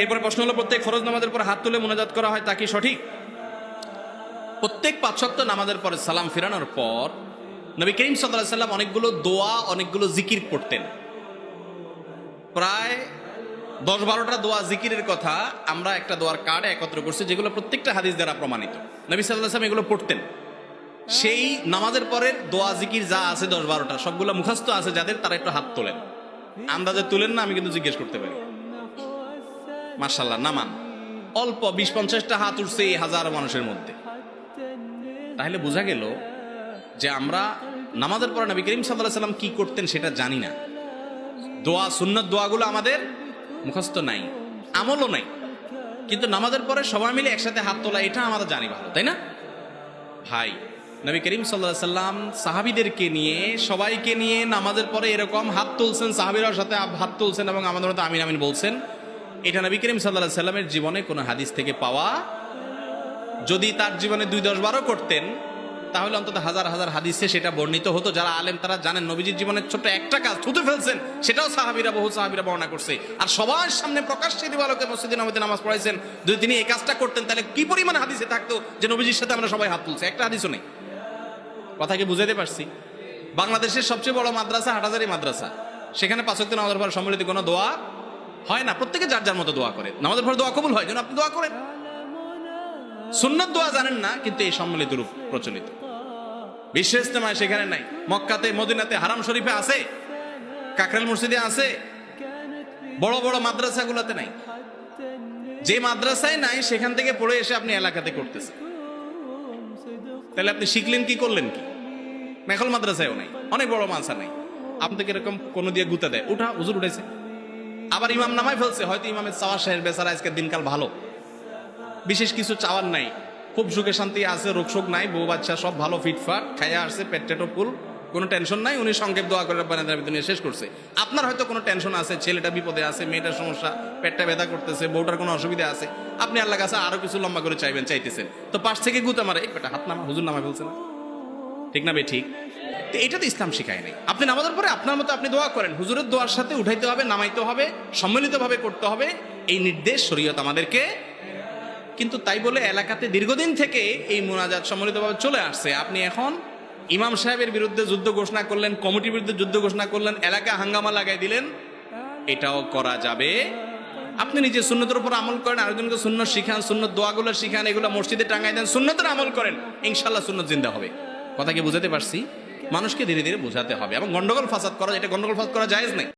এরপরে প্রশ্ন হলো, প্রত্যেক ফরজ নামাজের পর হাত তুলে মুনাজাত করা হয় তা কি সঠিক? প্রত্যেক ৫ ওয়াক্ত নামাজের পরে সালাম ফিরানোর পর নবী করিম সাল্লাল্লাহু আলাইহি ওয়াসাল্লাম অনেকগুলো দোয়া, অনেকগুলো জিকির পড়তেন। প্রায় ১০-১২টা দোয়া জিকিরের কথা আমরা একটা দোয়ার কার্ডে একত্র করছি, যেগুলো প্রত্যেকটা হাদিস দ্বারা প্রমাণিত। নবী সাল্লাল্লাহু আলাইহি ওয়াসাল্লাম এগুলো পড়তেন। সেই নামাজের পরের দোয়া জিকির যা আছে ১০-১২টা সবগুলো মুখস্থ আছে যাদের, তারা একটু হাত তোলেন। আন্দাজে তুলেন না, আমি কিন্তু জিজ্ঞেস করতে পারি। মাশাআল্লাহ, নামান অল্প ২০-৫০টা হাত উঠছে এই হাজার মানুষের মধ্যে। তাহলে বোঝা গেল যে আমরা নামাজের পরে নবী করিম সাল্লাল্লাহু আলাইহি ওয়াসাল্লাম কি করতেন সেটা জানি না। দোয়া, সুন্নাত দোয়াগুলো আমাদের মুখস্থ নাই, আমলও নাই, কিন্তু নামাজের পরে সবাই মিলে একসাথে হাত তোলা এটা আমরা জানি ভালো, তাই না ভাই? নবী করিম সাল্লাল্লাহু আলাইহি ওয়াসাল্লাম সাহাবীদেরকে নিয়ে, সবাইকে নিয়ে নামাজের পরে এরকম হাত তুলছেন, সাহাবীরাও সাথে হাত তুলছেন এবং আমাদের মতো আমিন আমিন বলছেন। এটা নবী করিম সাল্লাল্লাহু আলাইহি ওয়াসাল্লামের জীবনে কোনো হাদিস থেকে পাওয়া। যদি তার জীবনে ২-১০-১২ করতেন তাহলে অন্তত হাজার হাজার হাদিসে সেটা বর্ণিত হতো। যারা আলেম তারা জানেন নবীজির জীবনের ছোট্ট একটা কাজ থুতু ফেলছেন, সেটাও বহু সাহাবীরা বর্ণনা করছে। আর সবার সামনে প্রকাশ্যে দিবালোকে মসজিদে নববীতে নামাজ পড়াইছেন। যদি তিনি এই কাজটা করতেন তাহলে কি পরিমাণ হাদিসে থাকতো যে নবীজির সাথে আমরা সবাই হাত তুলছি? একটা হাদিসও নেই। কথা কি বুঝাইতে পারছি? বাংলাদেশের সবচেয়ে বড় মাদ্রাসা হাটহাজারী মাদ্রাসা, সেখানে ৫ ওয়াক্ত নামাজের পর সম্মিলিত কোনো দোয়া হয় না। প্রত্যেকে যার যার মতো দোয়া করে। নামাজের পর দোয়া কবুল হয়, যেন আপনি দোয়া করেন। সুন্নাত দোয়া জানেন না, কিন্তু এই সম্মিলিত রূপ প্রচলিত। বিশ্ব ইজতেমায় সেখানে নাই। মক্কাতে, মদিনাতে, হারাম শরীফে আছে, কাকরাইল মসজিদে আছে, বড় বড় মাদ্রাসাগুলোতে নাই। যে মাদ্রাসায় নাই সেখান থেকে পড়ে এসে আপনি এলাকাতে করতেছেন। তাহলে আপনি শিখলেন কি, করলেন কি? মেখল মাদ্রাসায়ও নাই, অনেক বড় মাদ্রাসা নাই। আপনাকে এরকম কোনো দিয়ে গুতা দেয়, উঠা হুজুর উঠেছে, আবার ইমাম নামায় ফেলছে। হয়তো ইমামের চাওয়ার শেষ, বেচারা আজকের দিনকাল ভালো, বিশেষ কিছু চাওয়ার নাই, খুব সুখে শান্তি আছে, রোগ শোক নাই, বউ বাচ্চা সব ভালো, ফিটফাট, খাইয়া আসছে, পেটটেটো ফুল, কোনো টেনশন নাই। উনি সংক্ষেপ দোয়া করে দুনিয়া শেষ করছে। আপনার হয়তো কোনো টেনশন আছে, ছেলেটা বিপদে আছে, মেয়েটার সমস্যা, পেটটা ব্যথা করতেছে, বউটার কোনো অসুবিধা আছে, আপনি আল্লাহ কাছে আরো কিছু লম্বা করে চাইতেছেন। তো পাশ থেকে গুতা মারে, বেটা হাত নামা, হুজুর নামা বলছে না, ঠিক না বে? ঠিক। এটা তো ইসলাম শিখায় নাই। আপনি নামাজের পরে আপনার মতো আপনি দোয়া করেন, হুজুরের দোয়ার সাথে উঠাইতে হবে, নামাইতে হবে, সম্মিলিতভাবে করতে হবে, এই নির্দেশ শরীয়ত আমাদেরকে। কিন্তু তাই বলে এলাকাতে দীর্ঘদিন থেকে এই মুনাজাত সম্মিলিতভাবে চলে আসছে। আপনি এখন ইমাম সাহেবের বিরুদ্ধে যুদ্ধ ঘোষণা করলেন, কমিটির বিরুদ্ধে যুদ্ধ ঘোষণা করলেন, এলাকায় হাঙ্গামা লাগাই দিলেন, এটাও করা যাবে। আপনি নিজে সুন্নতের উপর আমল করেন, আরেকজনকে সুন্নত শিখান, সুন্নত দোয়াগুলো শিখান, এগুলো মসজিদে টাঙ্গাই দেন, সুন্নতের আমল করেন, ইনশাআল্লাহ সুন্নত জিন্দা হবে। কথা কি বুঝাতে পারছি? মানুষকে ধীরে ধীরে বোঝাতে হবে। এবং গন্ডগোল ফাসাদ করা, এটা গন্ডগোল ফাসাদ করা জায়েজ নাই।